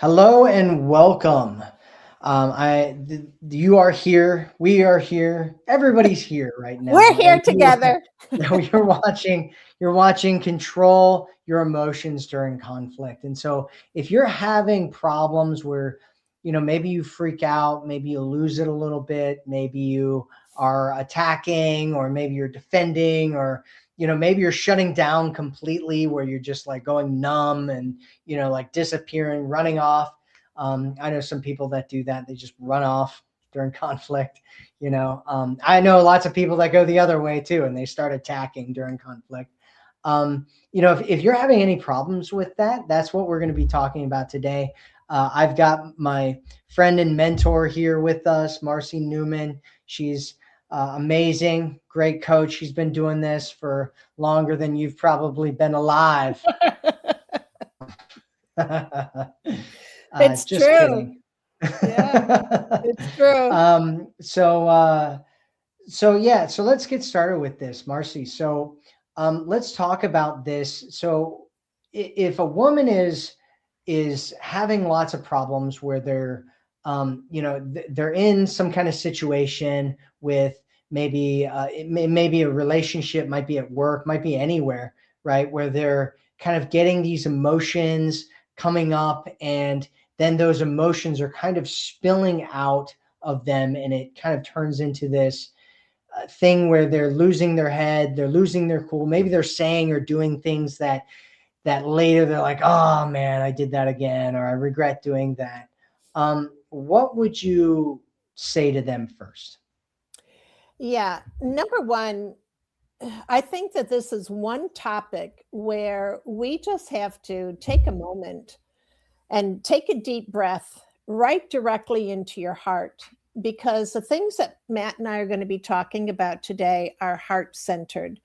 Hello and welcome. You are here. We are here. Everybody's here right We're now, here and you together. you're watching. You're watching control your emotions during conflict. And so, if you're having problems where, maybe you freak out, maybe you lose it a little bit, maybe you are attacking, or maybe you're defending, or maybe you're shutting down completely, where you're just like going numb and like disappearing, running off. I know some people that do that. They just run off during conflict. I know lots of people that go the other way too, and they start attacking during conflict. If you're having any problems with that, that's what we're going to be talking about today. I've got my friend and mentor here with us, Marcy Newman. She's amazing, great coach. She's been doing this for longer than you've probably been alive. It's Just true. kidding. Yeah, it's true. um, so, uh, so yeah, so let's get started with this, Marcy. So, let's talk about this. So, if a woman is having lots of problems where they're in some kind of situation with maybe maybe a relationship, might be at work, might be anywhere, right, where they're kind of getting these emotions coming up, and then those emotions are kind of spilling out of them, and it kind of turns into this thing where they're losing their head, they're losing their cool, maybe they're saying or doing things that later they're like, oh man, I did that again, or I regret doing that. What would you say to them first? Yeah. Number one, I think that this is one topic where we just have to take a moment and take a deep breath right directly into your heart. Because the things that Matt and I are going to be talking about today are heart centered.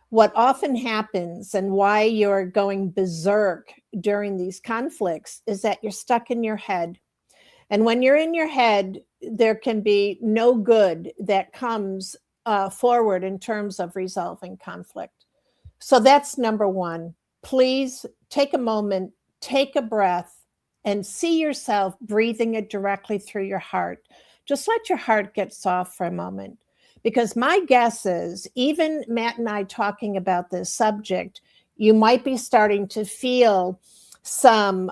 What often happens and why you're going berserk during these conflicts is that you're stuck in your head. And when you're in your head, there can be no good that comes forward in terms of resolving conflict. So that's number one. Please take a moment, take a breath, and see yourself breathing it directly through your heart. Just let your heart get soft for a moment. Because my guess is, even Matt and I talking about this subject, you might be starting to feel some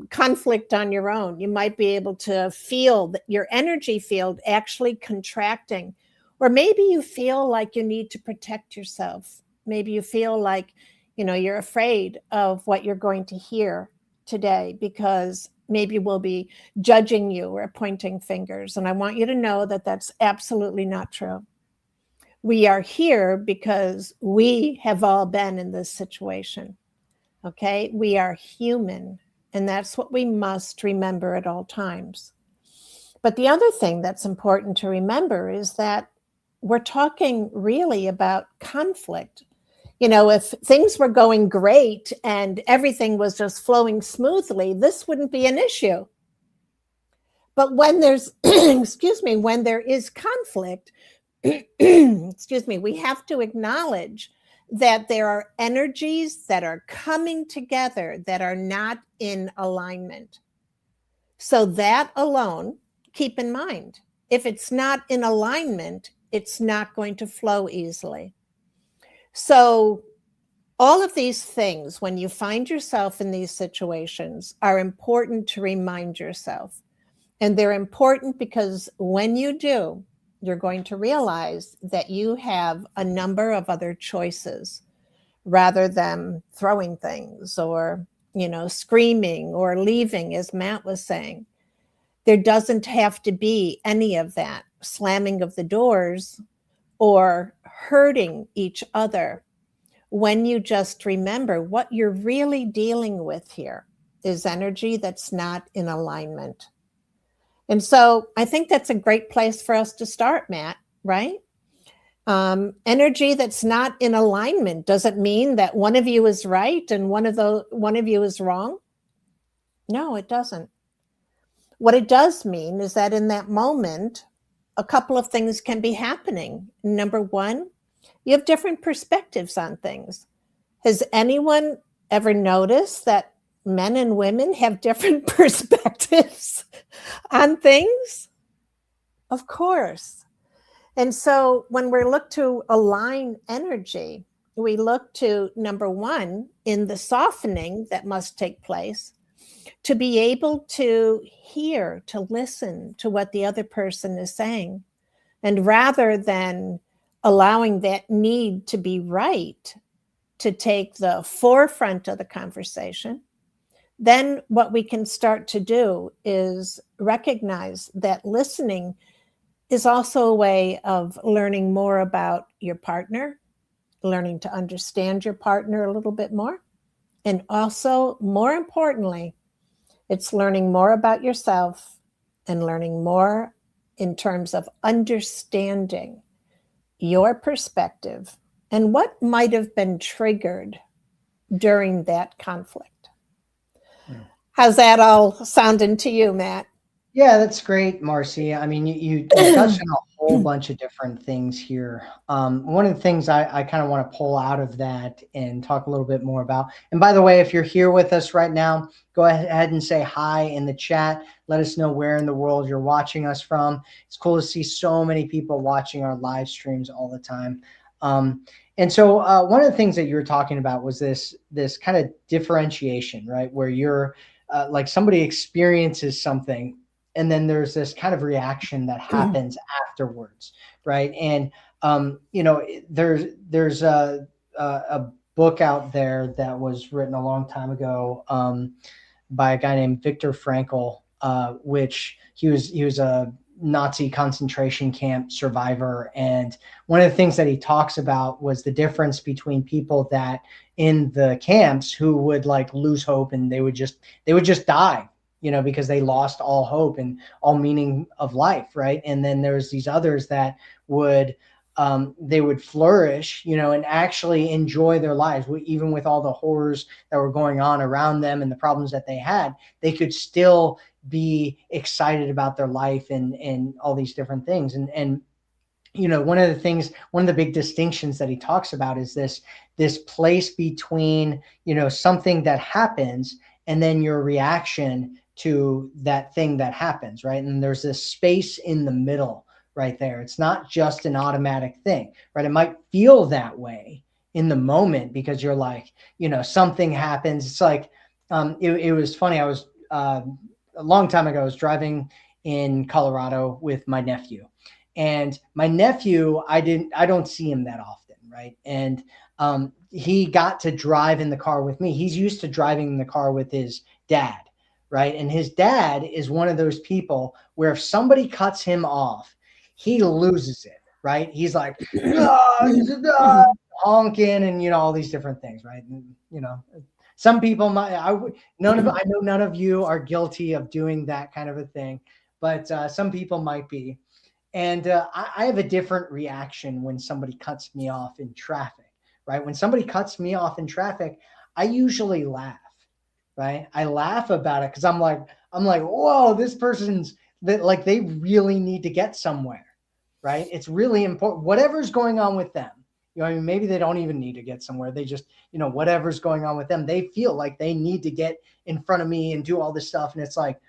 conflict on your own. You might be able to feel that your energy field actually contracting, or maybe you feel like you need to protect yourself. Maybe you feel like, you're afraid of what you're going to hear today because maybe we'll be judging you or pointing fingers. And I want you to know that that's absolutely not true. We are here because we have all been in this situation. Okay, we are human, and that's what we must remember at all times. But the other thing that's important to remember is that we're talking really about conflict. If things were going great and everything was just flowing smoothly, this wouldn't be an issue. But when there's, excuse me, when there is conflict, excuse me, we have to acknowledge that there are energies that are coming together that are not in alignment. So that alone, keep in mind, if it's not in alignment, it's not going to flow easily. So all of these things, when you find yourself in these situations, are important to remind yourself. And they're important because when you do, you're going to realize that you have a number of other choices rather than throwing things or, screaming or leaving, as Matt was saying. There doesn't have to be any of that slamming of the doors or hurting each other when you just remember what you're really dealing with here is energy that's not in alignment. And so I think that's a great place for us to start, Matt, right? Energy that's not in alignment doesn't mean that one of you is right and one of you is wrong. No, it doesn't. What it does mean is that in that moment, a couple of things can be happening. Number one, you have different perspectives on things. Has anyone ever noticed that men and women have different perspectives on things? Of course. And so when we look to align energy, we look to number one, in the softening that must take place, to be able to hear, to listen to what the other person is saying. And rather than allowing that need to be right to take the forefront of the conversation, then what we can start to do is recognize that listening is also a way of learning more about your partner, learning to understand your partner a little bit more. And also, more importantly, it's learning more about yourself and learning more in terms of understanding your perspective and what might have been triggered during that conflict. How's that all sounding to you, Matt? Yeah, that's great, Marcy. I mean, you touched on a whole bunch of different things here. One of the things I kind of want to pull out of that and talk a little bit more about. And by the way, if you're here with us right now, go ahead and say hi in the chat. Let us know where in the world you're watching us from. It's cool to see so many people watching our live streams all the time. And so one of the things that you were talking about was this kind of differentiation, right? Where you're like somebody experiences something and then there's this kind of reaction that happens afterwards, right? And there's a book out there that was written a long time ago by a guy named Viktor Frankl, which he was a Nazi concentration camp survivor. And one of the things that he talks about was the difference between people that in the camps who would like lose hope and they would just die, because they lost all hope and all meaning of life, right? And then there's these others that would they would flourish, and actually enjoy their lives, even with all the horrors that were going on around them and the problems that they had. They could still be excited about their life and all these different things. And one of the big distinctions that he talks about is this place between, something that happens and then your reaction to that thing that happens, right? And there's this space in the middle right there. It's not just an automatic thing, right? It might feel that way in the moment because you're like, something happens. It's like, it was funny. I was, a long time ago, I was driving in Colorado with my nephew, and my nephew, I don't see him that often, right? And he got to drive in the car with me. He's used to driving in the car with his dad, right? And his dad is one of those people where if somebody cuts him off, he loses it, right? He's like, honking and, all these different things, right? And, some people might, I know none of you are guilty of doing that kind of a thing, but some people might be. And I have a different reaction when somebody cuts me off in traffic, right? When somebody cuts me off in traffic, I usually laugh, right? I laugh about it because I'm like, whoa, this person's that, like, they really need to get somewhere, right? It's really important. Whatever's going on with them, I mean, maybe they don't even need to get somewhere. They just, whatever's going on with them, they feel like they need to get in front of me and do all this stuff. And it's like,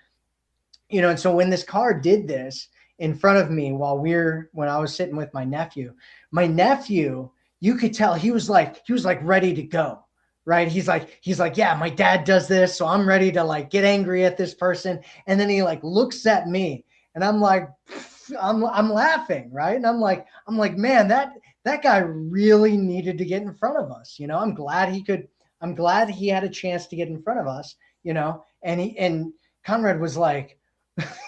and so when this car did this in front of me when I was sitting with my nephew, you could tell he was like ready to go, right? He's like, yeah, my dad does this, so I'm ready to like get angry at this person. And then he like looks at me and I'm like, I'm laughing, right? And I'm like, man, that guy really needed to get in front of us. I'm glad he had a chance to get in front of us, and Conrad was like,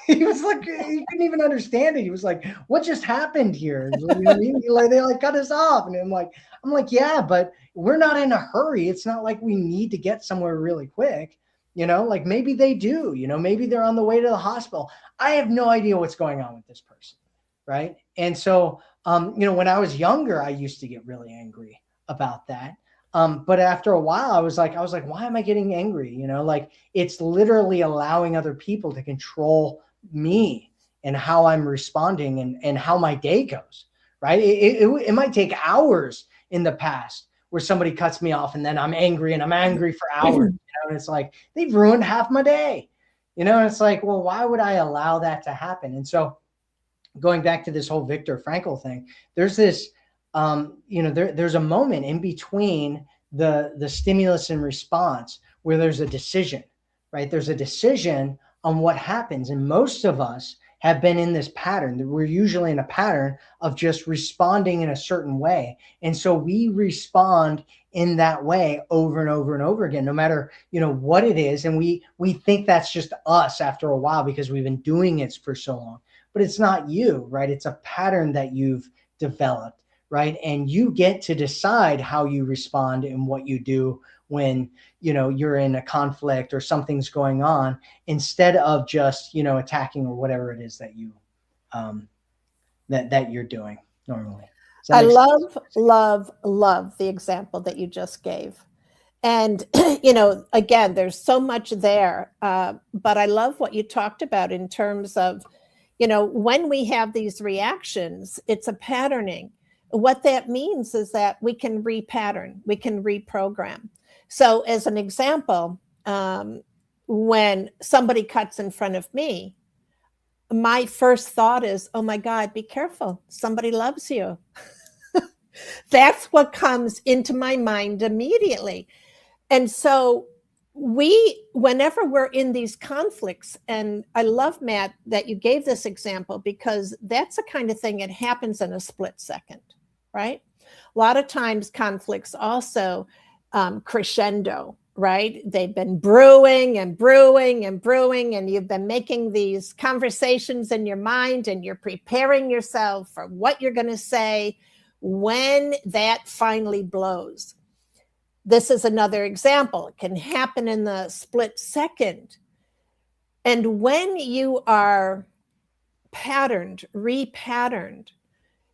he was like, he couldn't even understand it. He was like, what just happened here? You know what I mean? Like, they like cut us off. And I'm like, yeah, but we're not in a hurry. It's not like we need to get somewhere really quick. Like maybe they do, maybe they're on the way to the hospital. I have no idea what's going on with this person. Right. And so, when I was younger, I used to get really angry about that. But after a while, I was like, why am I getting angry? Like it's literally allowing other people to control me and how I'm responding and how my day goes. Right. It might take hours in the past where somebody cuts me off and then I'm angry and I'm angry for hours. And it's like, they've ruined half my day. And it's like, well, why would I allow that to happen? And so going back to this whole Viktor Frankl thing, there's this, there's a moment in between the stimulus and response where there's a decision, right? There's a decision on what happens. And most of us have been in this pattern that we're usually in a pattern of just responding in a certain way. And so we respond in that way over and over and over again, no matter, what it is. And we think that's just us after a while because we've been doing it for so long, but it's not you, right? It's a pattern that you've developed, right? And you get to decide how you respond and what you do when you're in a conflict or something's going on, instead of just attacking or whatever it is that you that you're doing normally. I love the example that you just gave. And again, there's so much there, but I love what you talked about in terms of when we have these reactions, it's a patterning. What that means is that we can repattern, we can reprogram. So as an example, when somebody cuts in front of me, my first thought is, oh my God, be careful. Somebody loves you. That's what comes into my mind immediately. And so whenever we're in these conflicts, and I love, Matt, that you gave this example, because that's the kind of thing that happens in a split second, right? A lot of times conflicts also crescendo, right? They've been brewing and brewing and brewing, and you've been making these conversations in your mind, and you're preparing yourself for what you're going to say when that finally blows. This is another example. It can happen in the split second. And when you are repatterned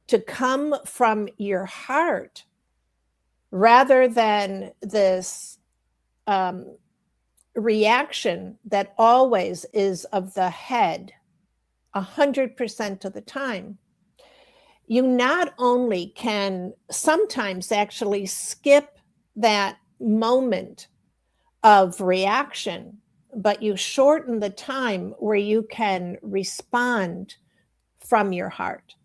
to come from your heart, rather than this reaction that always is of the head 100% of the time, you not only can sometimes actually skip that moment of reaction, but you shorten the time where you can respond from your heart.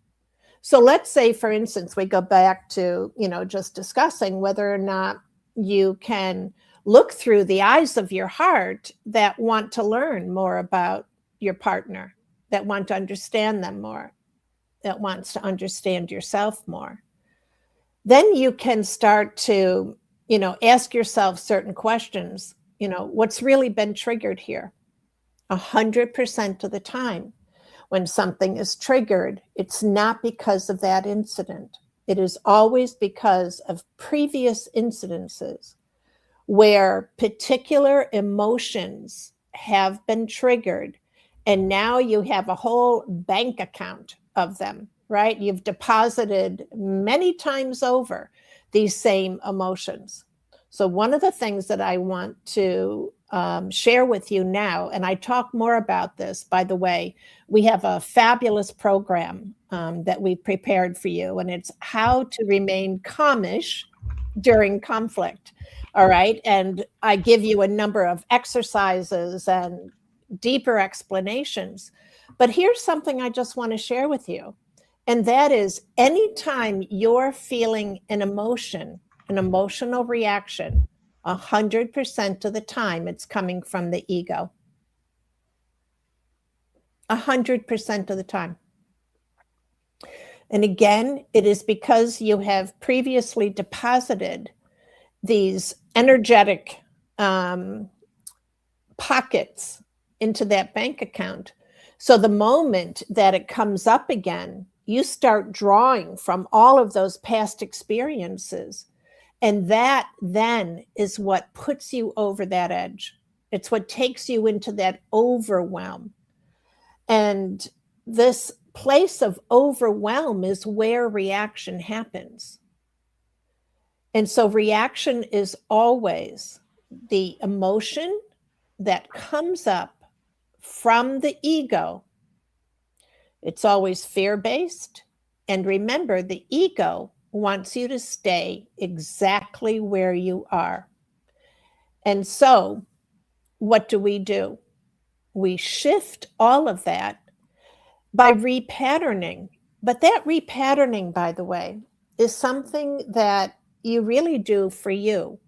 So let's say, for instance, we go back to, just discussing whether or not you can look through the eyes of your heart that want to learn more about your partner, that want to understand them more, that wants to understand yourself more. Then you can start to, ask yourself certain questions. What's really been triggered here? 100% of the time, when something is triggered, it's not because of that incident. It is always because of previous incidences where particular emotions have been triggered, and now you have a whole bank account of them, right? You've deposited many times over these same emotions. So one of the things that I want to share with you now, and I talk more about this, by the way, we have a fabulous program that we've prepared for you, and it's how to remain calmish during conflict. All right. And I give you a number of exercises and deeper explanations. But here's something I just want to share with you. And that is, anytime you're feeling an emotion, an emotional reaction, 100% of the time, it's coming from the ego. 100% of the time. And again, it is because you have previously deposited these energetic pockets into that bank account. So the moment that it comes up again, you start drawing from all of those past experiences. And that then is what puts you over that edge. It's what takes you into that overwhelm. And this place of overwhelm is where reaction happens. And so reaction is always the emotion that comes up from the ego. It's always fear-based. And remember, the ego wants you to stay exactly where you are. And so, what do? We shift all of that by repatterning. But that repatterning, by the way, is something that you really do for you.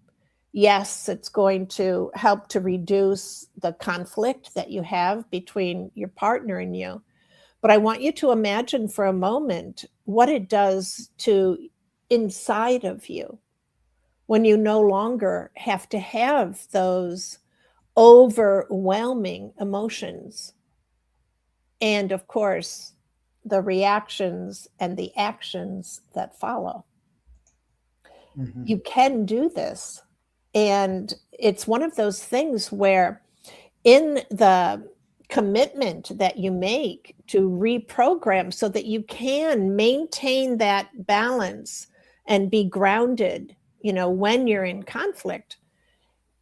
Yes, it's going to help to reduce the conflict that you have between your partner and you. But I want you to imagine for a moment what it does to inside of you when you no longer have to have those overwhelming emotions. And of course, the reactions and the actions that follow. Mm-hmm. You can do this. And it's one of those things where, in the commitment that you make to reprogram so that you can maintain that balance and be grounded, when you're in conflict,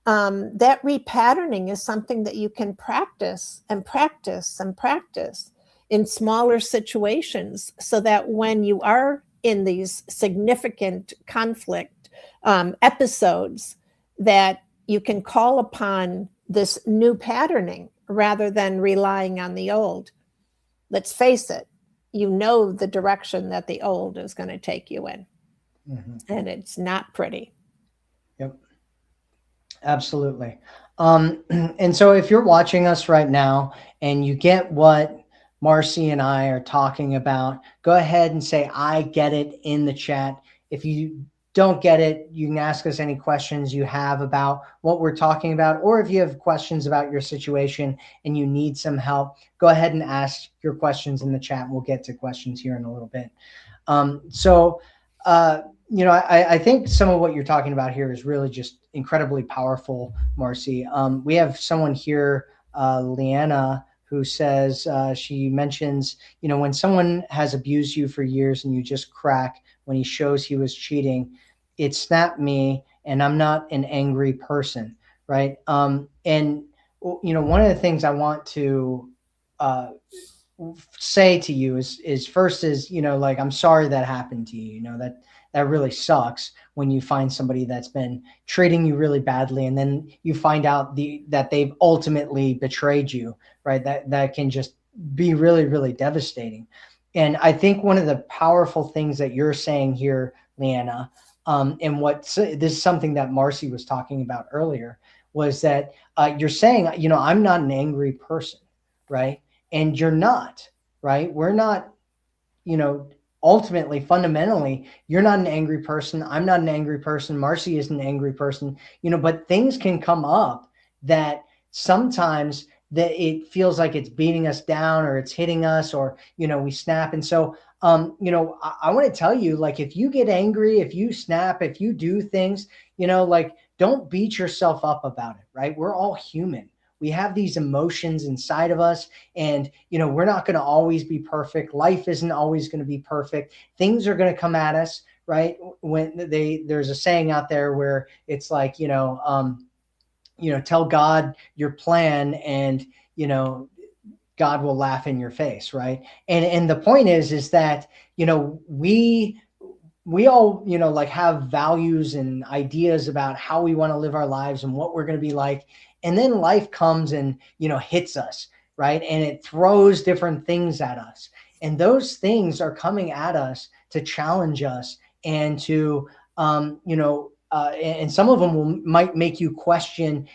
that repatterning is something that you can practice and practice and practice in smaller situations so that when you are in these significant conflict episodes, that you can call upon this new patterning rather than relying on the old. Let's face it, you know the direction that the old is going to take you in, Mm-hmm. and it's not pretty. Yep. Absolutely. And so if you're watching us right now and you get what Marcy and I are talking about, go ahead and say, I get it in the chat. If you don't get it, you can ask us any questions you have about what we're talking about, or if you have questions about your situation and you need some help, go ahead and ask your questions in the chat. We'll get to questions here in a little bit. So, uh, I think some of what you're talking about here is really just incredibly powerful, Marcy. We have someone here, Leanna, who says she mentions, when someone has abused you for years and you just crack when he shows he was cheating, it snapped me, and I'm not an angry person, right? And one of the things I want to uh, say to you is first is, like, I'm sorry that happened to you. That really sucks when you find somebody that's been treating you really badly, and then you find out that they've ultimately betrayed you, right? That can just be really, really devastating. And I think one of the powerful things that you're saying here, Leanna, and this is something that Marcy was talking about earlier, was that you're saying, I'm not an angry person, right? And you're not, right? We're not, you know, ultimately, fundamentally, you're not an angry person. I'm not an angry person. Marcy is an angry person, but things can come up that sometimes that it feels like it's beating us down, or it's hitting us, or, we snap. And so, I want to tell you, like, if you get angry, if you snap, if you do things, like, don't beat yourself up about it, right? We're all human. We have these emotions inside of us, and we're not going to always be perfect. Life isn't always going to be perfect. Things are going to come at us, right? When there's a saying out there where it's like, tell God your plan, and you know God will laugh in your face, right? And the point is that we all, like, have values and ideas about how we want to live our lives and what we're going to be like. And then life comes and, hits us, right? And it throws different things at us. And those things are coming at us to challenge us, and to, and some of them might make you question,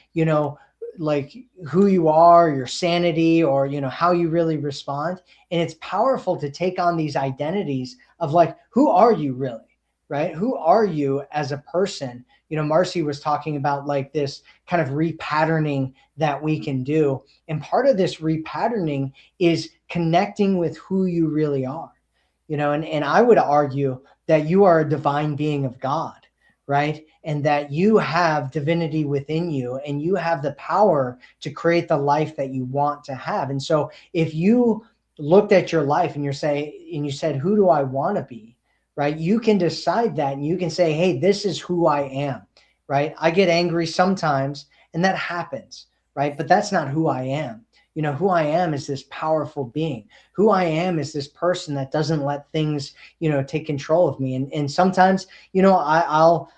like, who you are, your sanity, or, how you really respond. And it's powerful to take on these identities of, like, who are you really, right? Who are you as a person? Marcy was talking about, like, this kind of repatterning that we can do. And part of this repatterning is connecting with who you really are, and I would argue that you are a divine being of God, right? And that you have divinity within you, and you have the power to create the life that you want to have. And so if you looked at your life and you said, who do I want to be? Right? You can decide that, and you can say, hey, this is who I am, right? I get angry sometimes, and that happens, right? But that's not who I am. who I am is this powerful being. Who I am is this person that doesn't let things, take control of me. And sometimes, I'll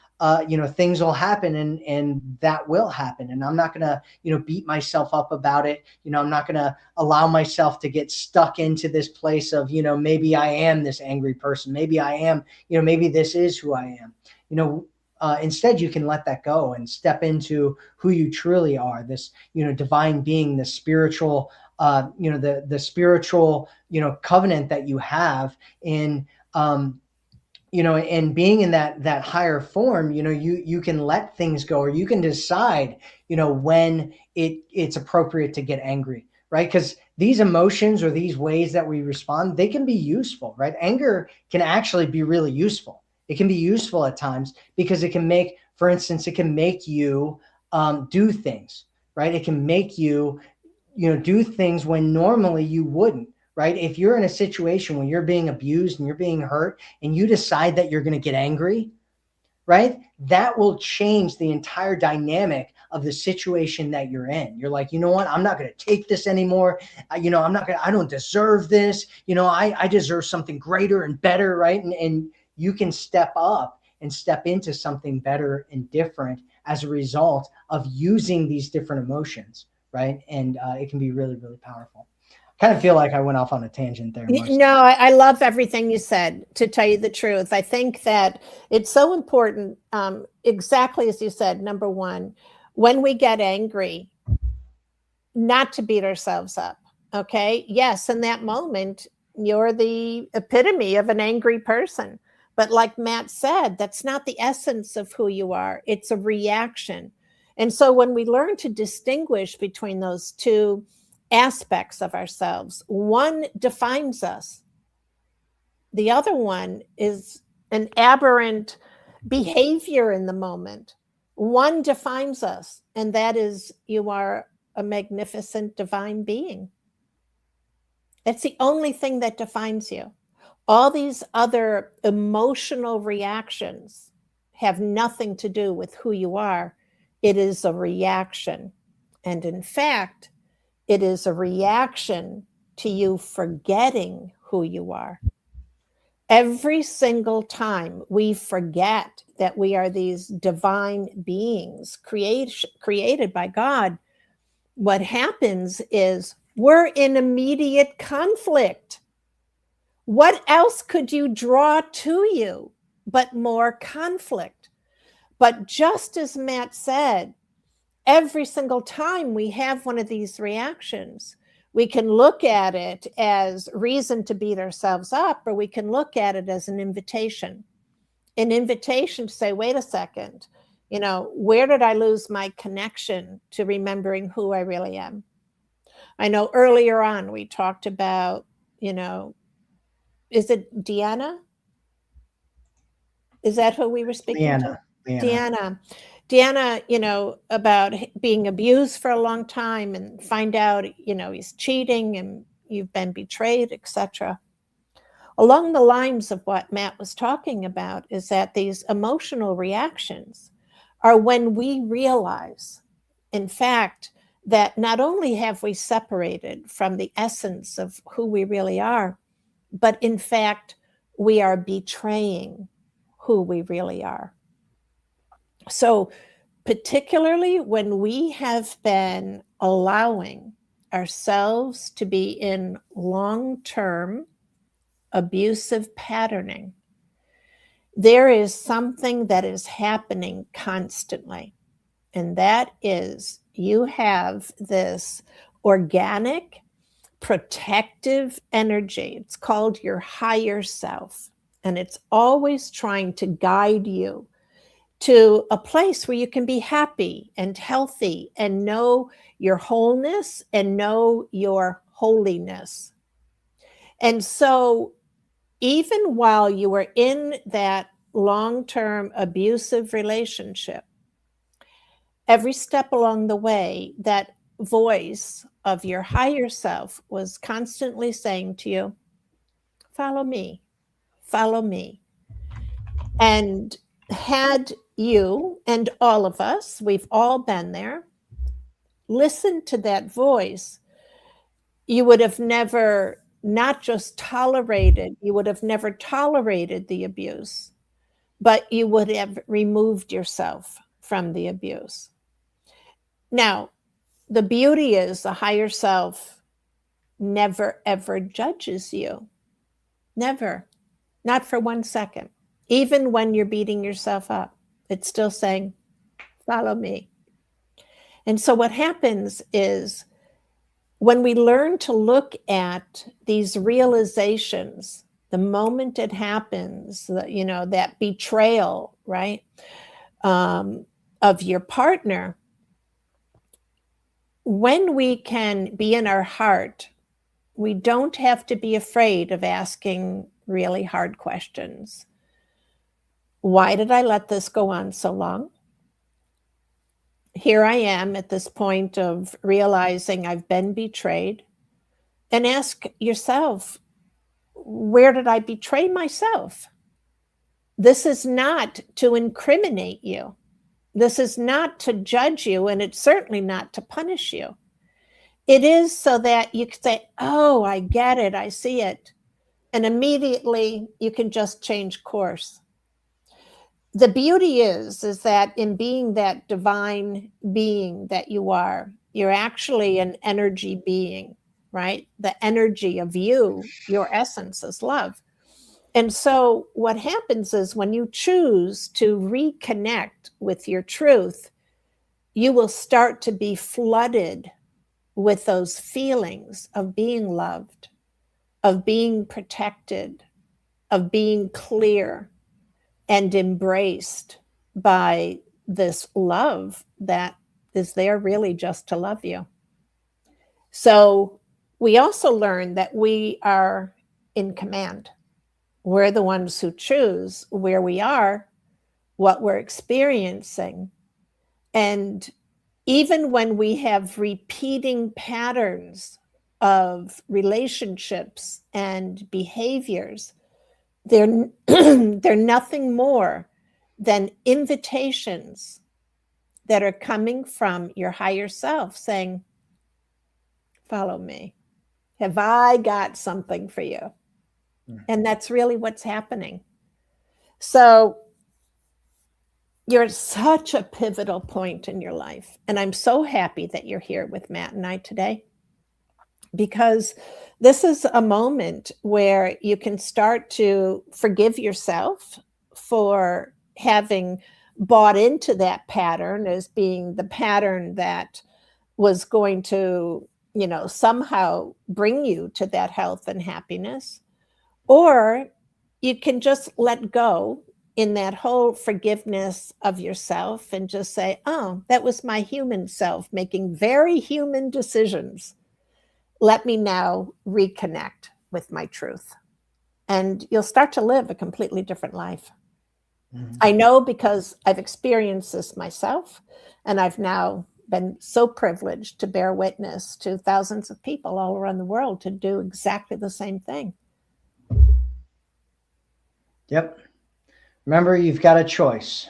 things will happen, and that will happen, and I'm not gonna, beat myself up about it. I'm not gonna allow myself to get stuck into this place of, maybe I am this angry person, maybe I am, maybe this is who I am. Instead, you can let that go and step into who you truly are, this, divine being, the spiritual, the spiritual, covenant that you have in, and being in that higher form, you can let things go, or you can decide, when it's appropriate to get angry, right? Because these emotions, or these ways that we respond, they can be useful, right? Anger can actually be really useful. It can be useful at times, because it can make, for instance, it can make you do things, right? It can make you, do things when normally you wouldn't, right? If you're in a situation when you're being abused and you're being hurt, and you decide that you're going to get angry, right? That will change the entire dynamic of the situation that you're in. You're like, you know what? I'm not going to take this anymore. I'm not going to, I don't deserve this. I deserve something greater and better, right? And you can step up and step into something better and different as a result of using these different emotions, right? And it can be really, really powerful. Kind of feel like I went off on a tangent there, Marcy. No, I love everything you said, to tell you the truth. I think that it's so important, exactly as you said. Number one, when we get angry, not to beat ourselves up. Okay. Yes, in that moment, you're the epitome of an angry person. But like Matt said, that's not the essence of who you are, it's a reaction. And so when we learn to distinguish between those two aspects of ourselves, one defines us, the other one is an aberrant behavior in the moment. One defines us, and that is, you are a magnificent divine being. It's the only thing that defines you. All these other emotional reactions have nothing to do with who you are. It is a reaction. And in fact, it is a reaction to you forgetting who you are. Every single time we forget that we are these divine beings created by God, what happens is we're in immediate conflict. What else could you draw to you but more conflict? But just as Matt said, every single time we have one of these reactions, we can look at it as reason to beat ourselves up, or we can look at it as an invitation to say, wait a second, where did I lose my connection to remembering who I really am? I know earlier on we talked about, is it Deanna? Is that who we were speaking to? Leanna. Deanna, about being abused for a long time, and find out, he's cheating and you've been betrayed, etc. Along the lines of what Matt was talking about, is that these emotional reactions are when we realize, in fact, that not only have we separated from the essence of who we really are, but in fact, we are betraying who we really are. So, particularly when we have been allowing ourselves to be in long-term abusive patterning, there is something that is happening constantly. And that is, you have this organic, protective energy. It's called your higher self. And it's always trying to guide you to a place where you can be happy and healthy and know your wholeness and know your holiness. And so, even while you are in that long-term abusive relationship, every step along the way, that voice of your higher self was constantly saying to you, follow me, follow me. And had you, and all of us, we've all been there, listen to that voice, you would have never not just tolerated, you would have never tolerated the abuse, but you would have removed yourself from the abuse. Now, the beauty is the higher self never ever judges you. Never. Not for 1 second. Even when you're beating yourself up, it's still saying, follow me. And so what happens is when we learn to look at these realizations, the moment it happens, that betrayal, right, of your partner, when we can be in our heart, we don't have to be afraid of asking really hard questions. Why did I let this go on so long? Here I am at this point of realizing I've been betrayed. And ask yourself, where did I betray myself? This is not to incriminate you. This is not to judge you, and it's certainly not to punish you. It is so that you can say, oh, I get it, I see it. And immediately you can just change course. The beauty is that in being that divine being that you are, you're actually an energy being, right? The energy of you, your essence is love. And so what happens is when you choose to reconnect with your truth, you will start to be flooded with those feelings of being loved, of being protected, of being clear and embraced by this love that is there really just to love you. So we also learn that we are in command. We're the ones who choose where we are, what we're experiencing. And even when we have repeating patterns of relationships and behaviors, they're, they're nothing more than invitations that are coming from your higher self saying, follow me. Have I got something for you? And that's really what's happening. So you're at such a pivotal point in your life. And I'm so happy that you're here with Matt and I today, because this is a moment where you can start to forgive yourself for having bought into that pattern as being the pattern that was going to, somehow bring you to that health and happiness. Or you can just let go in that whole forgiveness of yourself and just say, oh, that was my human self making very human decisions. Let me now reconnect with my truth. And you'll start to live a completely different life. Mm-hmm. I know because I've experienced this myself, and I've now been so privileged to bear witness to thousands of people all around the world to do exactly the same thing. Yep. Remember, you've got a choice.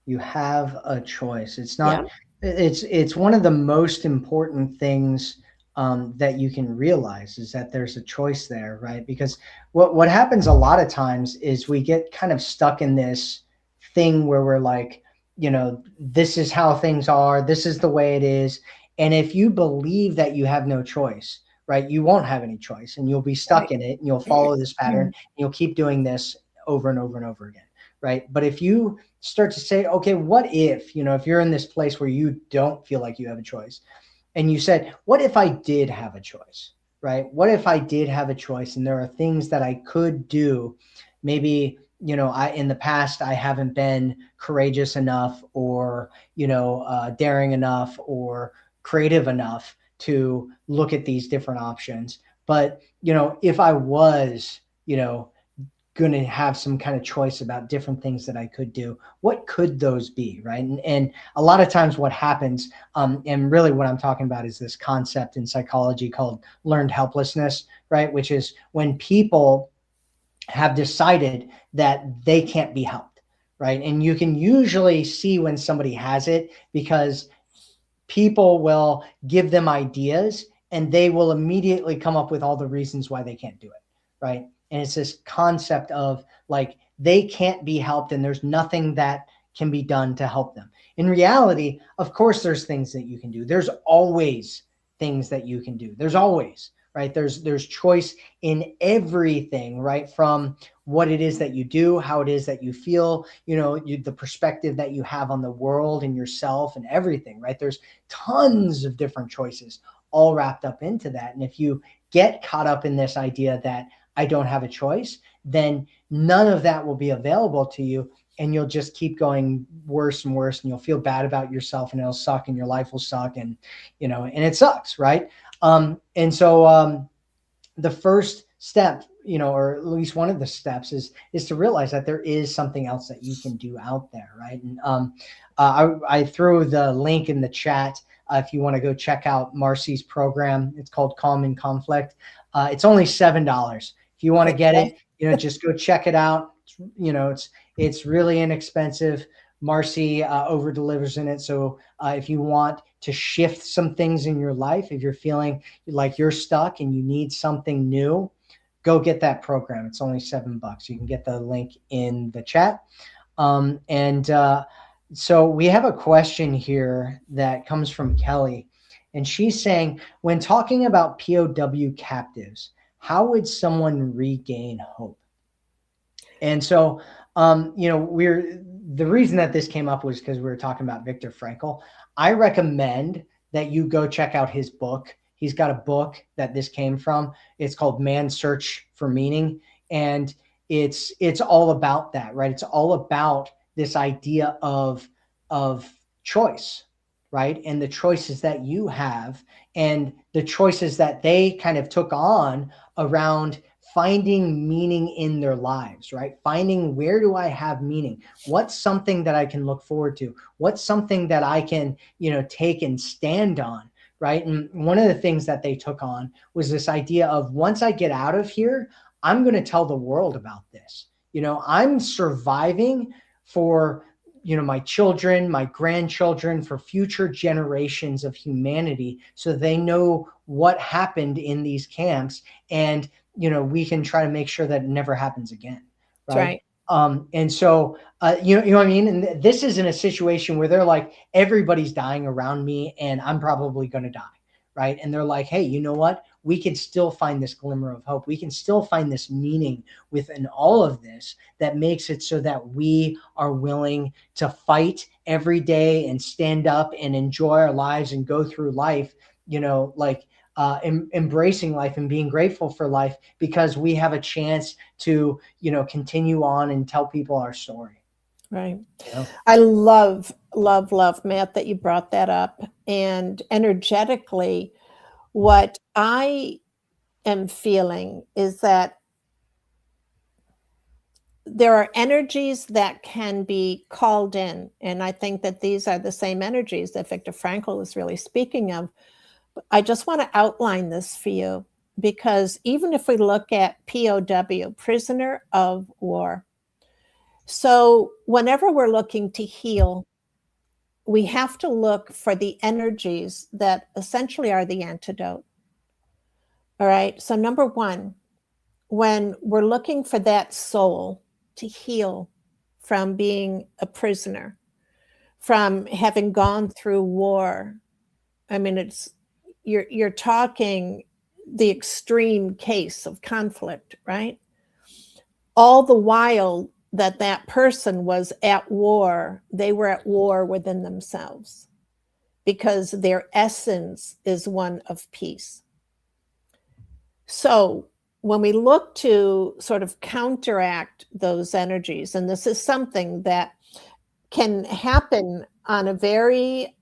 You have a choice. It's not, it's one of the most important things that you can realize is that there's a choice there, right? Because what happens a lot of times is we get kind of stuck in this thing where we're like, this is how things are. This is the way it is. And if you believe that you have no choice, right, you won't have any choice, and you'll be stuck in it, and you'll follow this pattern, and you'll keep doing this over and over and over again, right? But if you start to say, okay, what if, if you're in this place where you don't feel like you have a choice, and you said, what if I did have a choice, right? What if I did have a choice and there are things that I could do? Maybe, in the past, I haven't been courageous enough or, daring enough or creative enough to look at these different options. But, if I was, going to have some kind of choice about different things that I could do, what could those be, right? And a lot of times what happens, and really what I'm talking about is this concept in psychology called learned helplessness, right? Which is when people have decided that they can't be helped, right? And you can usually see when somebody has it because people will give them ideas and they will immediately come up with all the reasons why they can't do it, right? And it's this concept of like they can't be helped and there's nothing that can be done to help them. In reality, of course, there's things that you can do. There's always things that you can do. There's always, right? There's choice in everything, right? From what it is that you do, how it is that you feel, the perspective that you have on the world and yourself and everything, right? There's tons of different choices all wrapped up into that. And if you get caught up in this idea that I don't have a choice, then none of that will be available to you. And you'll just keep going worse and worse, and you'll feel bad about yourself, and it'll suck, and your life will suck, and and it sucks, right? And so the first step, or at least one of the steps is to realize that there is something else that you can do out there, right? And I threw the link in the chat if you want to go check out Marcy's program. It's called Calm in Conflict. It's only $7. If you want to get Okay. it, just go check it out. It's really inexpensive. Marcy over delivers in it. So if you want to shift some things in your life, if you're feeling like you're stuck and you need something new, go get that program. It's only $7. You can get the link in the chat. And so we have a question here that comes from Kelly. And she's saying, when talking about POW captives, how would someone regain hope? And so, the reason that this came up was because we were talking about Viktor Frankl. I recommend that you go check out his book. He's got a book that this came from. It's called Man's Search for Meaning. And it's all about that, right? It's all about this idea of choice, right? And the choices that you have and the choices that they kind of took on around finding meaning in their lives, right? Finding, where do I have meaning? What's something that I can look forward to? What's something that I can, take and stand on, right? And one of the things that they took on was this idea of, once I get out of here, I'm going to tell the world about this. I'm surviving for, my children, my grandchildren, for future generations of humanity, so they know what happened in these camps, and we can try to make sure that it never happens again, That's right? right. And so you know what I mean? And this is in a situation where they're like, everybody's dying around me and I'm probably going to die, right? And they're like, hey, you know what? We can still find this glimmer of hope. We can still find this meaning within all of this that makes it so that we are willing to fight every day and stand up and enjoy our lives and go through life, like embracing life and being grateful for life, because we have a chance to continue on and tell people our story. Right. you know I love, love, love, Matt, that you brought that up. And energetically, what I am feeling is that there are energies that can be called in. And I think that these are the same energies that Viktor Frankl was really speaking of. But I just want to outline this for you, because even if we look at POW, prisoner of war, so whenever we're looking to heal, we have to look for the energies that essentially are the antidote. All right. So, number one, when we're looking for that soul to heal from being a prisoner, from having gone through war, I mean, you're talking the extreme case of conflict, right? All the while that person was at war, they were at war within themselves, because their essence is one of peace. So when we look to sort of counteract those energies, and this is something that can happen on a very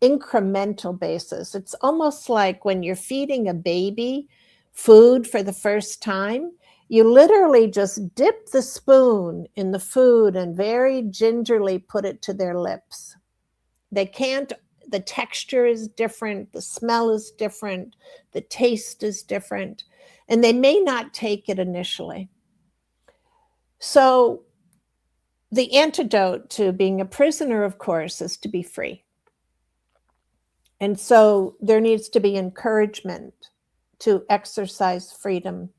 incremental basis. It's almost like when you're feeding a baby food for the first time, you literally just dip the spoon in the food and very gingerly put it to their lips. They can't, the texture is different, the smell is different, the taste is different, and they may not take it initially. So, the antidote to being a prisoner, of course, is to be free. And so there needs to be encouragement to exercise freedom.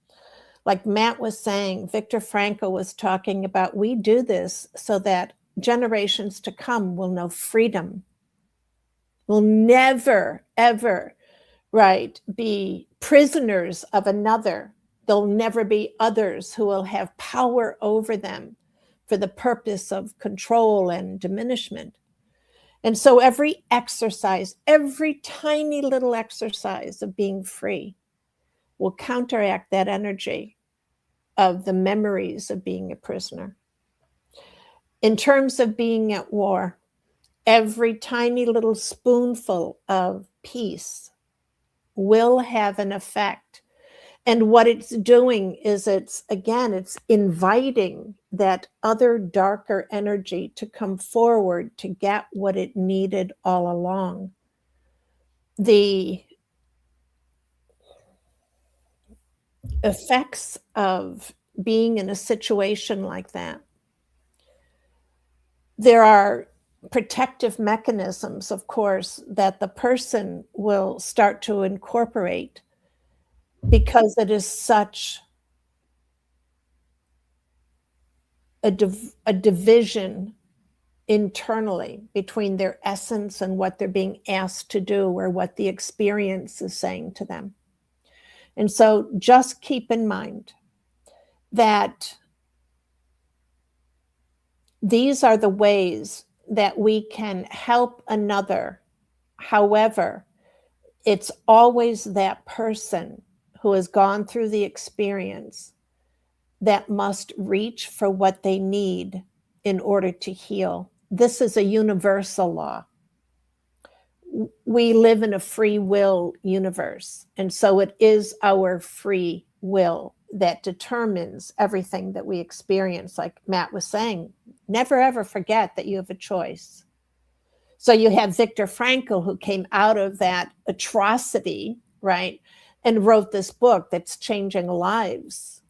Like Matt was saying, Viktor Frankl was talking about, we do this so that generations to come will know freedom, will never, ever, right, be prisoners of another. There'll never be others who will have power over them for the purpose of control and diminishment. And so every exercise, every tiny little exercise of being free will counteract that energy of the memories of being a prisoner. In terms of being at war, every tiny little spoonful of peace will have an effect. And what it's doing is it's inviting that other darker energy to come forward to get what it needed all along. The effects of being in a situation like that, there are protective mechanisms, of course, that the person will start to incorporate because it is such a division internally between their essence and what they're being asked to do or what the experience is saying to them. And so just keep in mind that these are the ways that we can help another. However, it's always that person who has gone through the experience that must reach for what they need in order to heal. This is a universal law. We live in a free will universe, and so it is our free will that determines everything that we experience. Like Matt was saying, never ever forget that you have a choice. So you have Viktor Frankl, who came out of that atrocity, right, and wrote this book that's changing lives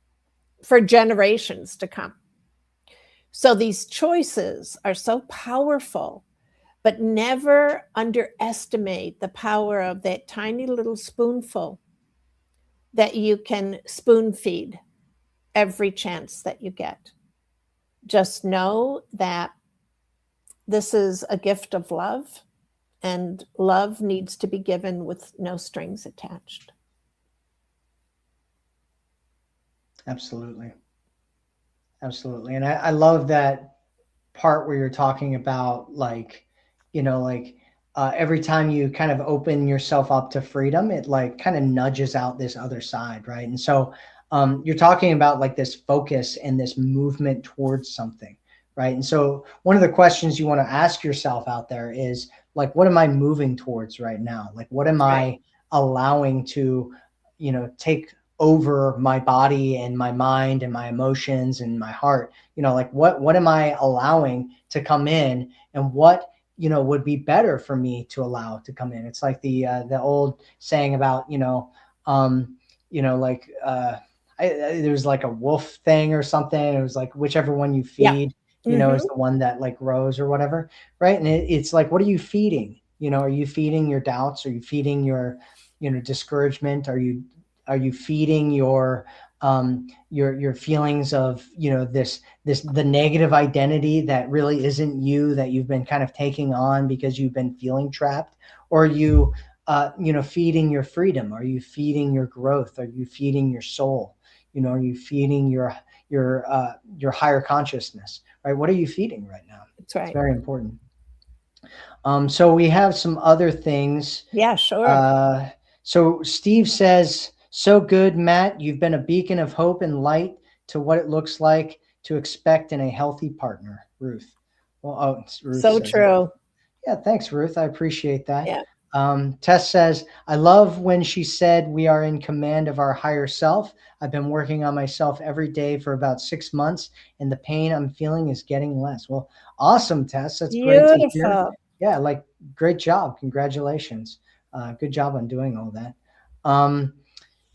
for generations to come. So these choices are so powerful, but never underestimate the power of that tiny little spoonful that you can spoon feed every chance that you get. Just know that this is a gift of love, and love needs to be given with no strings attached. Absolutely. Absolutely. And I love that part where you're talking about like, like every time you kind of open yourself up to freedom, it like kind of nudges out this other side, right? And so you're talking about like this focus and this movement towards something, right? And so one of the questions you want to ask yourself out there is like, what am I moving towards right now? Like, what am I allowing to, take over my body and my mind and my emotions and my heart? Like what am I allowing to come in, and what would be better for me to allow to come in? It's like the old saying about like there's like a wolf thing or something. It was like whichever one you Yeah. feed, is the one that like grows or whatever, right? And it's like, what are you feeding? Are you feeding your doubts? Are you feeding your discouragement? Are you feeding your feelings of this the negative identity that really isn't you, that you've been kind of taking on because you've been feeling trapped? Or are you feeding your freedom? Are you feeding your growth? Are you feeding your soul? Are you feeding your higher consciousness, right? What are you feeding right now? That's right. It's very important. So we have some other things. Yeah, sure. So Steve says, so good, Matt. You've been a beacon of hope and light to what it looks like to expect in a healthy partner. Ruth. Well, Ruth. So true. It. Yeah, thanks, Ruth. I appreciate that. Yeah. Tess says, I love when she said we are in command of our higher self. I've been working on myself every day for about 6 months, and the pain I'm feeling is getting less. Well, awesome, Tess. That's great to hear. Beautiful. Yeah, like great job. Congratulations. Good job on doing all that.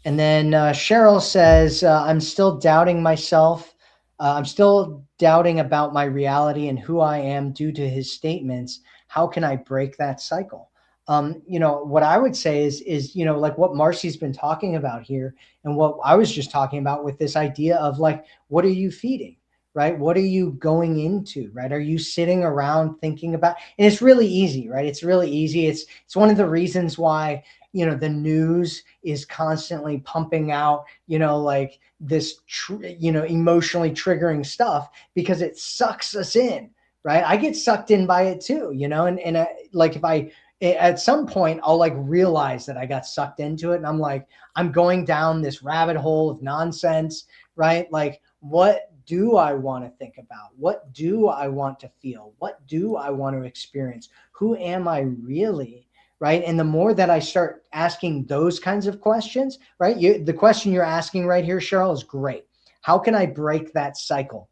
And then Cheryl says, I'm still doubting myself. I'm still doubting about my reality and who I am due to his statements. How can I break that cycle? What I would say is, like what Marcy's been talking about here, and what I was just talking about with this idea of like, what are you feeding? Right? What are you going into? Right? Are you sitting around thinking about? And it's really easy, right? It's really easy. It's one of the reasons why the news is constantly pumping out like this emotionally triggering stuff, because it sucks us in, right? I get sucked in by it too, and like if I at some point I'll like realize that I got sucked into it, and I'm like, I'm going down this rabbit hole of nonsense, right? Like, what do I want to think about? What do I want to feel? What do I want to experience? Who am I really? Right? And the more that I start asking those kinds of questions, right? The question you're asking right here, Cheryl, is great. How can I break that cycle?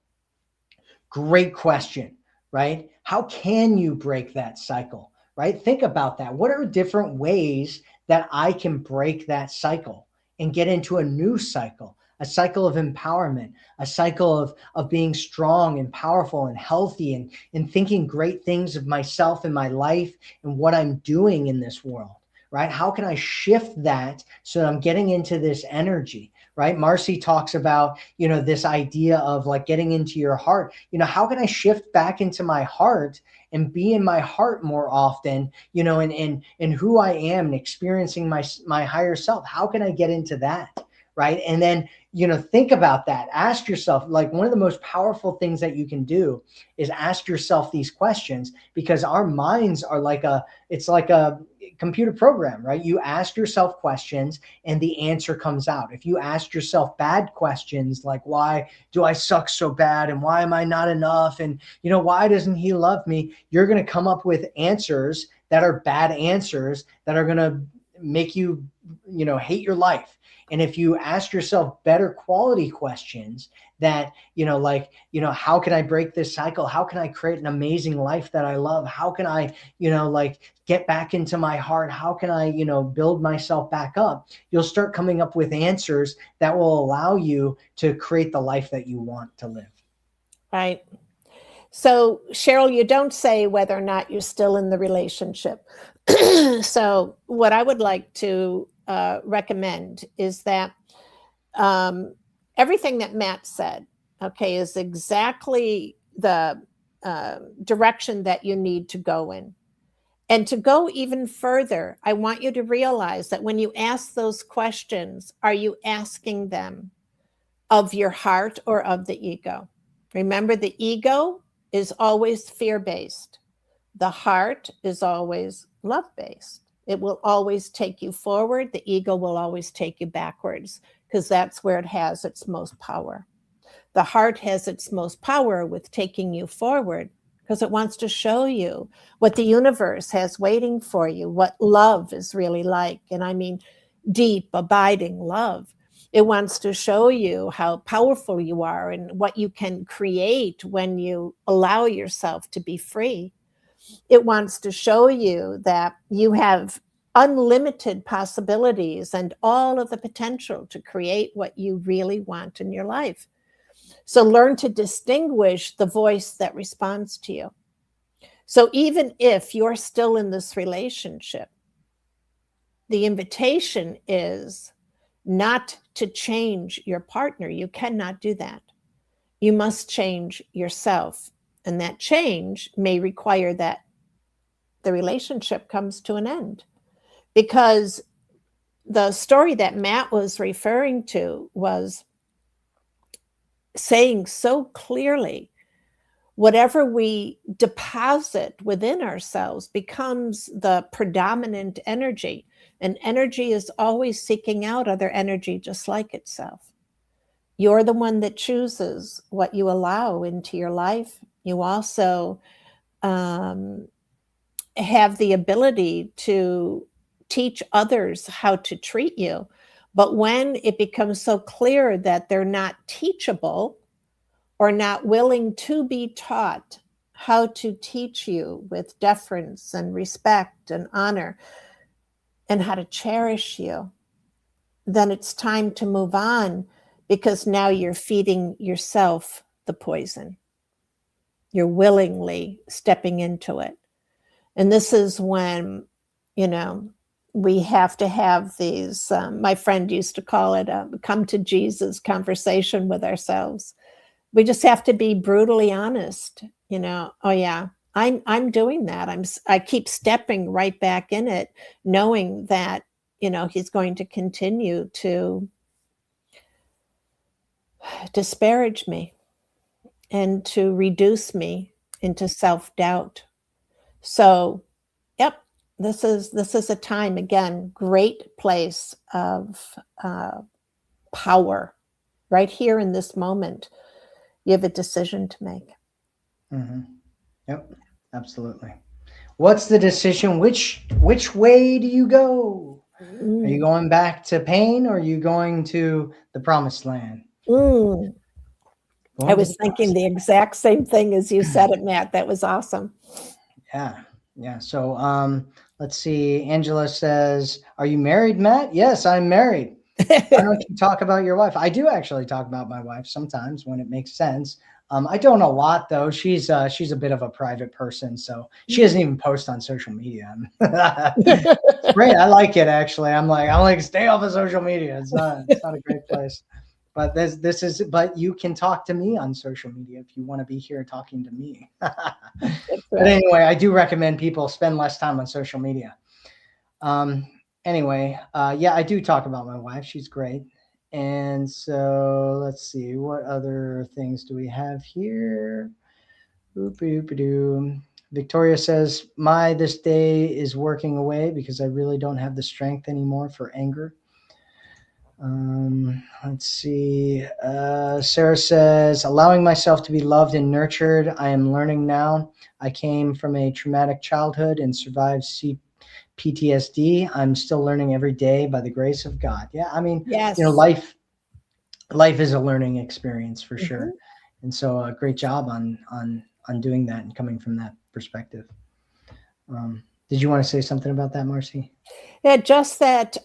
Great question, right? How can you break that cycle, right? Think about that. What are different ways that I can break that cycle and get into a new cycle, a cycle of empowerment, a cycle of being strong and powerful and healthy, and thinking great things of myself and my life and what I'm doing in this world, right? How can I shift that so that I'm getting into this energy? Right? Marcy talks about, this idea of like getting into your heart. How can I shift back into my heart and be in my heart more often, and who I am and experiencing my higher self? How can I get into that? Right? And then, think about that. Ask yourself, like, one of the most powerful things that you can do is ask yourself these questions, because our minds are like it's like a computer program, right? You ask yourself questions and the answer comes out. If you ask yourself bad questions like, why do I suck so bad, and why am I not enough, and why doesn't he love me, you're going to come up with answers that are bad answers that are going to make you hate your life. And if you ask yourself better quality questions that like, how can I break this cycle, how can I create an amazing life that I love, how can I like get back into my heart, how can I build myself back up, you'll start coming up with answers that will allow you to create the life that you want to live. Right. So, Cheryl, you don't say whether or not you're still in the relationship. So, what I would like to recommend is that everything that Matt said, okay, is exactly the direction that you need to go in. And to go even further, I want you to realize that when you ask those questions, are you asking them of your heart or of the ego? Remember, the ego is always fear based, the heart is always love based. It will always take you forward, the ego will always take you backwards, because that's where it has its most power. The heart has its most power with taking you forward, because it wants to show you what the universe has waiting for you, what love is really like. And I mean, deep, abiding love. It wants to show you how powerful you are and what you can create when you allow yourself to be free. It wants to show you that you have unlimited possibilities and all of the potential to create what you really want in your life. So learn to distinguish the voice that responds to you. So even if you're still in this relationship, the invitation is not to change your partner. You cannot do that. You must change yourself. And that change may require that the relationship comes to an end. Because the story that Matt was referring to was saying so clearly, whatever we deposit within ourselves becomes the predominant energy. And energy is always seeking out other energy just like itself. You're the one that chooses what you allow into your life. You also have the ability to teach others how to treat you. But when it becomes so clear that they're not teachable or not willing to be taught how to teach you with deference and respect and honor and how to cherish you, then it's time to move on, because now you're feeding yourself the poison. You're willingly stepping into it. And this is when You know, we have to have these, my friend used to call it a come to Jesus conversation with ourselves. We just have to be brutally honest, you know. Oh yeah, I'm doing that. I keep stepping right back in it, knowing that, you know, he's going to continue to disparage me and to reduce me into self-doubt. So, yep, this is a time, again, great place of uh, power right here in this moment. You have a decision to make. Mm-hmm. Yep, absolutely. What's the decision? Which way do you go? Are you Mm. going back to pain, or are you going to the promised land? Mm. I Going to the was thinking promised the exact same thing as you said it, Matt. That was awesome. land. Yeah. So let's see. Angela says, "Are you married, Matt?" Yes, I'm married. Why don't you talk about your wife? I do actually talk about my wife sometimes when it makes sense. I don't a lot though. She's a bit of a private person, so she doesn't even post on social media. It's great. I like it actually. I'm like stay off of social media. It's not a great place. But this is but you can talk to me on social media if you want to be here talking to me. That's But right. anyway, I do recommend people spend less time on social media. Um, anyway, yeah, I do talk about my wife. She's great. And so let's see, what other things do we have here? Oop-a-doop-a-doo. Victoria says, my this day is working away because I really don't have the strength anymore for anger. Let's see. Sarah says, allowing myself to be loved and nurtured. I am learning now. I came from a traumatic childhood and survived PTSD. I'm still learning every day by the grace of God. Yeah, I mean, Yes. life is a learning experience for sure. Mhm. And so, great job on doing that and coming from that perspective. Did you want to say something about that, Marcy? Yeah, just that,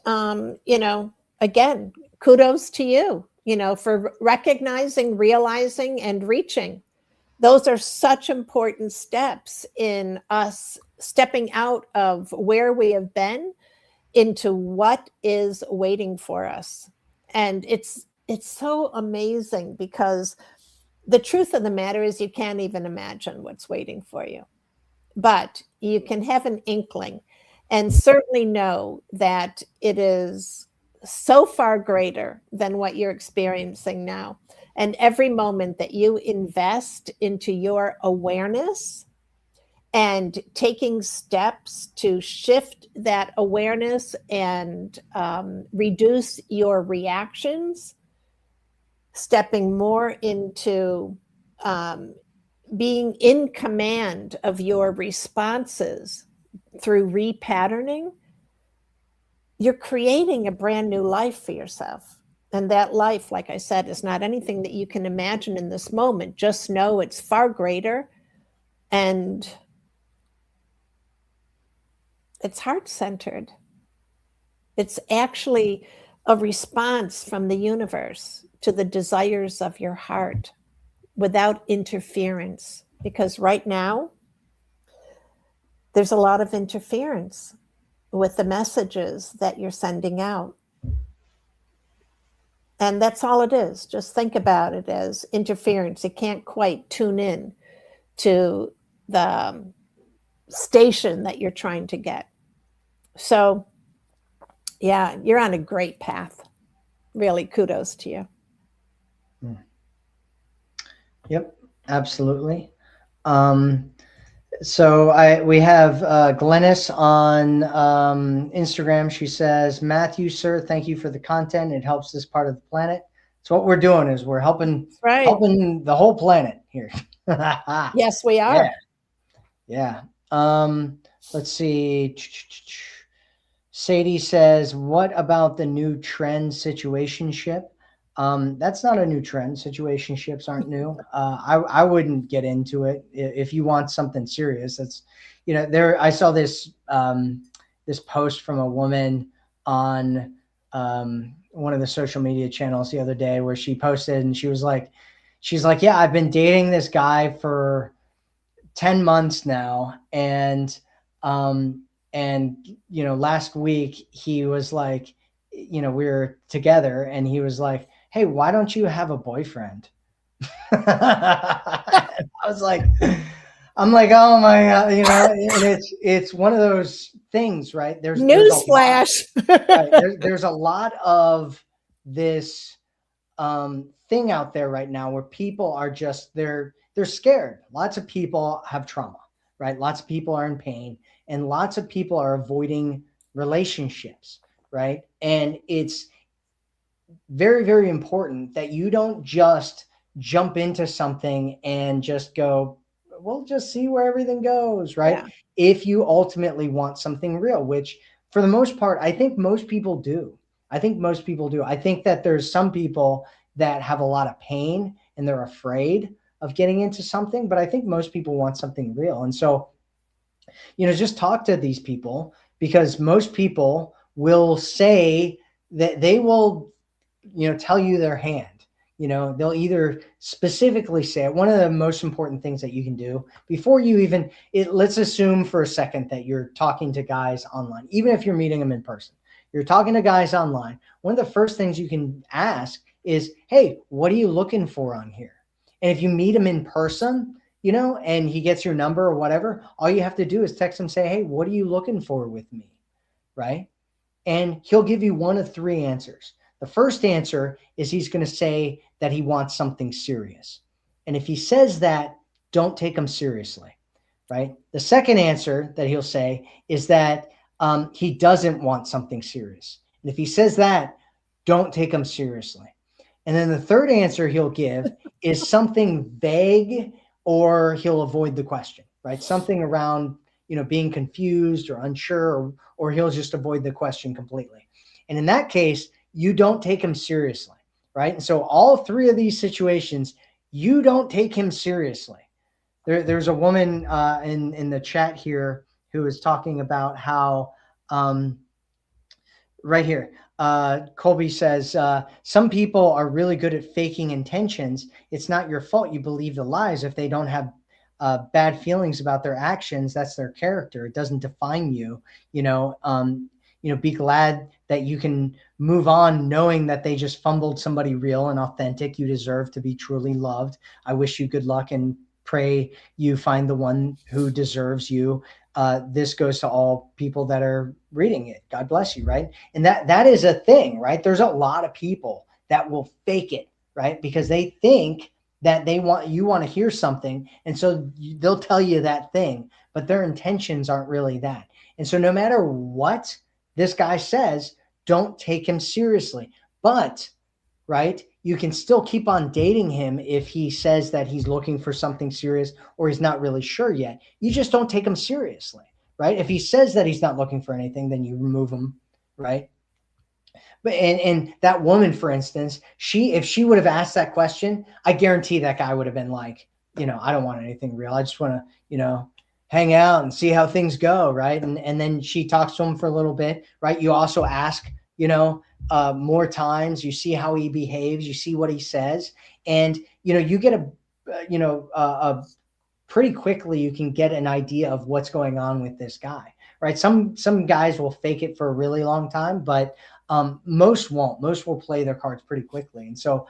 you know, again, kudos to you, you know, for recognizing, realizing, and reaching. Those are such important steps in us stepping out of where we have been into what is waiting for us. And it's so amazing because the truth of the matter is you can't even imagine what's waiting for you, but you can have an inkling and certainly know that it is so far greater than what you're experiencing now. And every moment that you invest into your awareness and taking steps to shift that awareness and reduce your reactions, stepping more into um, being in command of your responses through repatterning, you're creating a brand new life for yourself. And that life, like I said, is not anything that you can imagine in this moment. Just know it's far greater and it's heart centered. It's actually a response from the universe to the desires of your heart without interference. Because right now, there's a lot of interference with the messages that you're sending out. And that's all it is. Just think about it as interference. It can't quite tune in to the station that you're trying to get. So, yeah, you're on a great path. Really, kudos to you. Mm. Yep, absolutely. Um, So we have Glennis on Instagram. She says, Matthew, sir, thank you for the content. It helps this part of the planet. So what we're doing is we're helping That's right. helping the whole planet here. Yes, we Yeah, are. yeah. Let's see. Sadie says, what about the new trend situationship? That's not a new trend. Situationships aren't new. I wouldn't get into it if you want something serious. That's, there. I saw this post from a woman on one of the social media channels the other day where she posted and she's like, yeah, I've been dating this guy for 10 months now, um And last week he was like, we were together, and he was like, "Hey, why don't you have a boyfriend?" I was like, I'm like, oh my god, and it's one of those things, right? There's a lot, Newsflash. right? There's a lot of this thing out there right now where people are just they're scared. Lots of people have trauma, right? Lots of people are in pain, and lots of people are avoiding relationships, right? And it's very, very important that you don't just jump into something and just go, we'll just see where everything goes, right? Yeah. If you ultimately want something real, which for the most part, I think most people do. I think most people do. I think that there's some people that have a lot of pain and they're afraid of getting into something, but I think most people want something real. And so, just talk to these people, because most people will say that they will tell you their hand. They'll either specifically say it. One of the most important things that you can do before you even let's assume for a second that you're talking to guys online, even if you're meeting them in person. You're talking to guys online. One of the first things you can ask is, hey, what are you looking for on here? And if you meet him in person, and he gets your number or whatever, all you have to do is text him, say, hey, what are you looking for with me? Right? And he'll give you one of three answers. The first answer is he's going to say that he wants something serious. And if he says that, don't take him seriously, right? The second answer that he'll say is that he doesn't want something serious. And if he says that, don't take him seriously. And then the third answer he'll give is something vague, or he'll avoid the question, right? Something around, being confused or unsure, or he'll just avoid the question completely. And in that case, you don't take him seriously, right? And so all three of these situations, you don't take him seriously. There's a woman in the chat here who is talking about how right here. Colby says, some people are really good at faking intentions. It's not your fault you believe the lies. If they don't have bad feelings about their actions, that's their character. It doesn't define you. Be glad that you can move on knowing that they just fumbled somebody real and authentic. You deserve to be truly loved. I wish you good luck and pray you find the one who deserves you. This goes to all people that are reading it. God bless you, right? And that is a thing, right? There's a lot of people that will fake it, right? Because they think that you want to hear something, and so they'll tell you that thing, but their intentions aren't really that. And so no matter what this guy says, don't take him seriously. But right, you can still keep on dating him if he says that he's looking for something serious or he's not really sure yet. You just don't take him seriously, right? If he says that he's not looking for anything, then you remove him, right? But and that woman, for instance, if she would have asked that question, I guarantee that guy would have been like, I don't want anything real. I just want to, hang out and see how things go, right? And then she talks to him for a little bit, right? You also ask, more times. You see how he behaves. You see what he says, and you get a pretty quickly you can get an idea of what's going on with this guy, right? Some guys will fake it for a really long time, but most won't. Most will play their cards pretty quickly. And so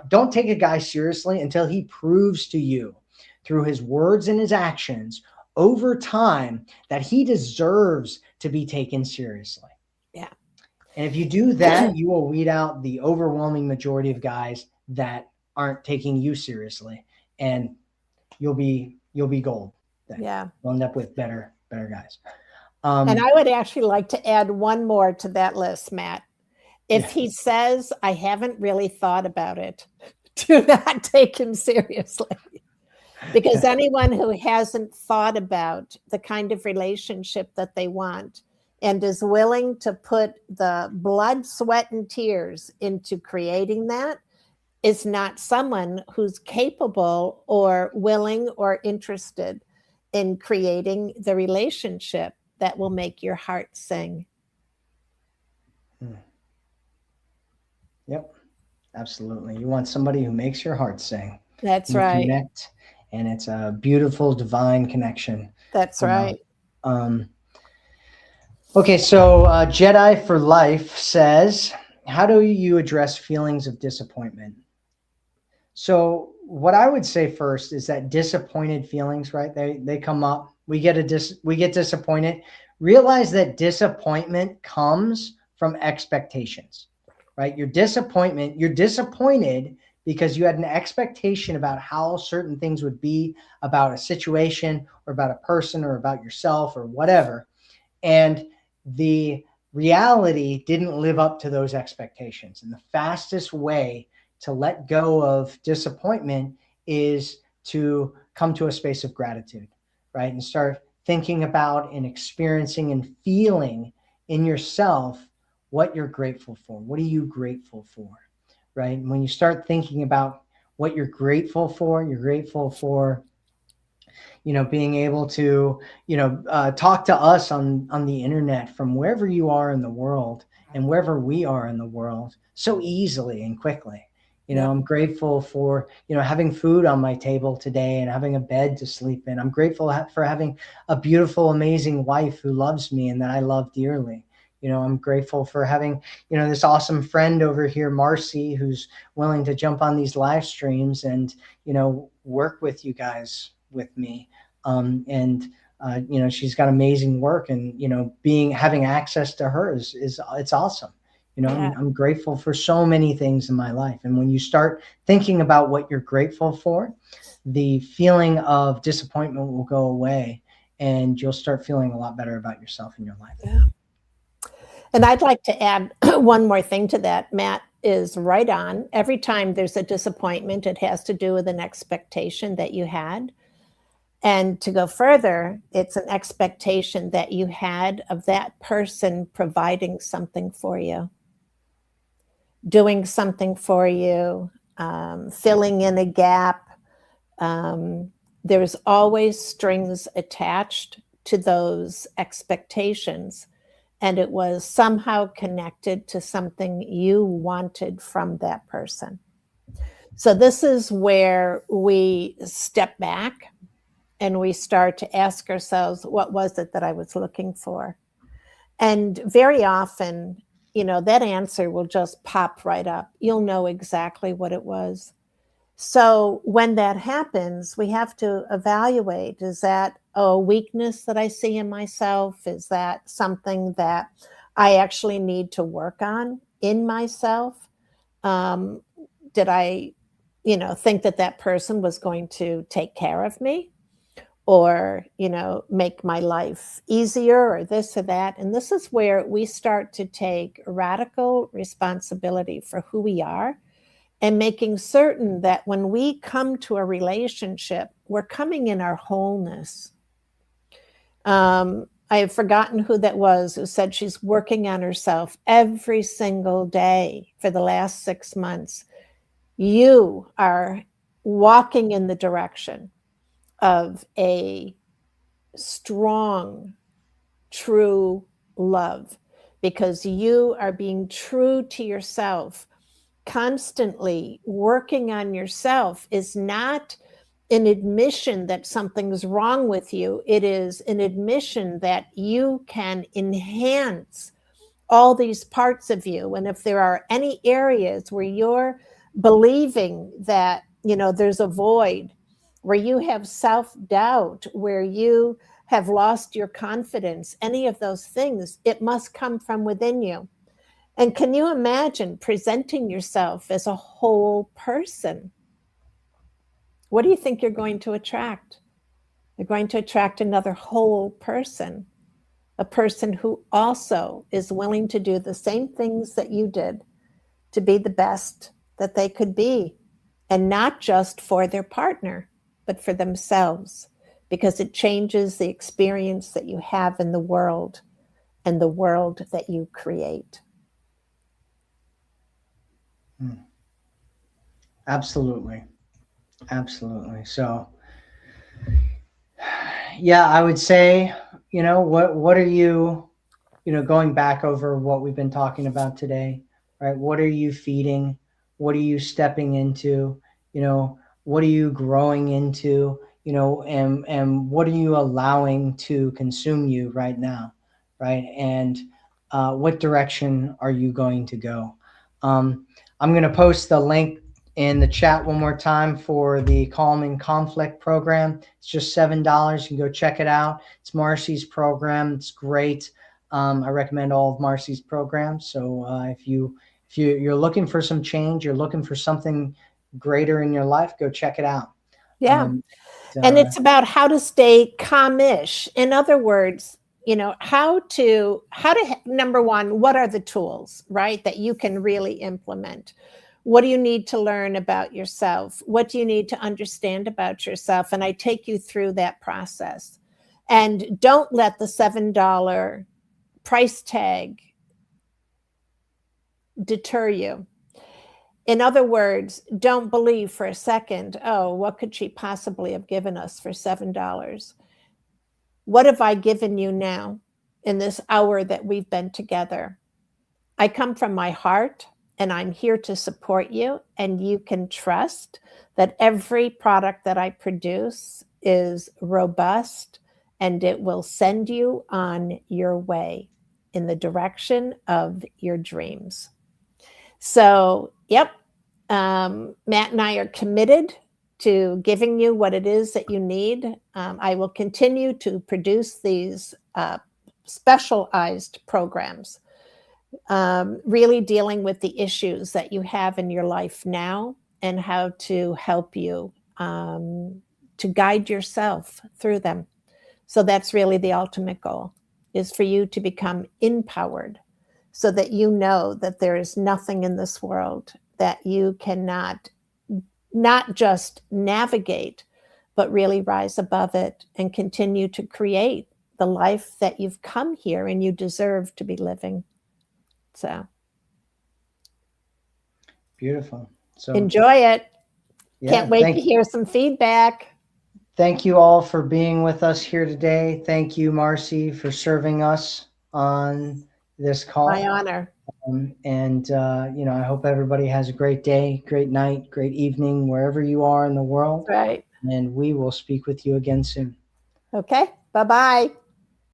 don't take a guy seriously until he proves to you through his words and his actions over time that he deserves to be taken seriously. Yeah. And if you do that, you will weed out the overwhelming majority of guys that aren't taking you seriously, and you'll be gold. Then. Yeah. You'll end up with better guys. And I would actually like to add one more to that list, Matt. If he says, I haven't really thought about it, do not take him seriously. Because anyone who hasn't thought about the kind of relationship that they want and is willing to put the blood, sweat, and tears into creating that is not someone who's capable or willing or interested in creating the relationship that will make your heart sing. Yep, absolutely. You want somebody who makes your heart sing. That's right. Connect, and it's a beautiful, divine connection. That's right. Okay, so Jedi for Life says, how do you address feelings of disappointment? So what I would say first is that disappointed feelings, right? They come up. We get disappointed. Realize that disappointment comes from expectations, right? You're disappointed because you had an expectation about how certain things would be about a situation or about a person or about yourself or whatever. And the reality didn't live up to those expectations. And the fastest way to let go of disappointment is to come to a space of gratitude, right? And start thinking about and experiencing and feeling in yourself what you're grateful for. What are you grateful for, right? And when you start thinking about what you're grateful for, being able to, talk to us on the internet from wherever you are in the world and wherever we are in the world so easily and quickly. Yeah. I'm grateful for, having food on my table today and having a bed to sleep in. I'm grateful for having a beautiful, amazing wife who loves me and that I love dearly. I'm grateful for having, this awesome friend over here, Marcy, who's willing to jump on these live streams and, work with you guys with me. And she's got amazing work, and being having access to her is it's awesome. Yeah. I'm grateful for so many things in my life, and when you start thinking about what you're grateful for, the feeling of disappointment will go away, and you'll start feeling a lot better about yourself in your life. Yeah. And I'd like to add one more thing to that. Matt is right on. Every time there's a disappointment, it has to do with an expectation that you had. And to go further, it's an expectation that you had of that person providing something for you, doing something for you, filling in a gap. There's always strings attached to those expectations, and it was somehow connected to something you wanted from that person. So, this is where we step back and we start to ask ourselves, what was it that I was looking for? And very often, that answer will just pop right up. You'll know exactly what it was. So when that happens, we have to evaluate, is that a weakness that I see in myself? Is that something that I actually need to work on in myself? Um, did I, think that that person was going to take care of me? Or make my life easier, or this or that. And this is where we start to take radical responsibility for who we are, and making certain that when we come to a relationship, we're coming in our wholeness. I have forgotten who that was who said she's working on herself every single day for the last 6 months. You are walking in the direction of a strong, true love, because you are being true to yourself. Constantly working on yourself is not an admission that something's wrong with you. It is an admission that you can enhance all these parts of you. And if there are any areas where you're believing that, there's a void, where you have self doubt, where you have lost your confidence, any of those things, it must come from within you. And can you imagine presenting yourself as a whole person? What do you think you're going to attract? You're going to attract another whole person, a person who also is willing to do the same things that you did to be the best that they could be, and not just for their partner, but for themselves, because it changes the experience that you have in the world and the world that you create. Absolutely. Absolutely. So, yeah, I would say, what are you, going back over what we've been talking about today, right? What are you feeding? What are you stepping into? What are you growing into? And what are you allowing to consume you right now, right? And what direction are you going to go? Um, I'm going to post the link in the chat one more time for the Calming Conflict program. It's just $7. You can go check it out. It's Marcy's program. It's great. I recommend all of Marcy's programs. So if you're looking for some change, you're looking for something greater in your life, go check it out. Yeah. Um, And uh, it's about how to stay calmish. In other words, how to number one, what are the tools, right, that you can really implement? What do you need to learn about yourself? What do you need to understand about yourself? And I take you through that process. And don't let the $7 price tag deter you. In other words, don't believe for a second, oh, what could she possibly have given us for $7? What have I given you now in this hour that we've been together? I come from my heart and I'm here to support you. And you can trust that every product that I produce is robust and it will send you on your way in the direction of your dreams. So, yep, Matt and I are committed to giving you what it is that you need. I will continue to produce these specialized programs, really dealing with the issues that you have in your life now and how to help you to guide yourself through them. So that's really the ultimate goal, is for you to become empowered so that you know that there is nothing in this world that you cannot not just navigate, but really rise above it and continue to create the life that you've come here and you deserve to be living. So beautiful. So enjoy it. yeah, Can't wait to hear some feedback. Thank you all for being with us here today. Thank you, Marcy, for serving us on this call. My honor. I hope everybody has a great day, great night, great evening, wherever you are in the world. Right. And we will speak with you again soon. Okay. Bye-bye.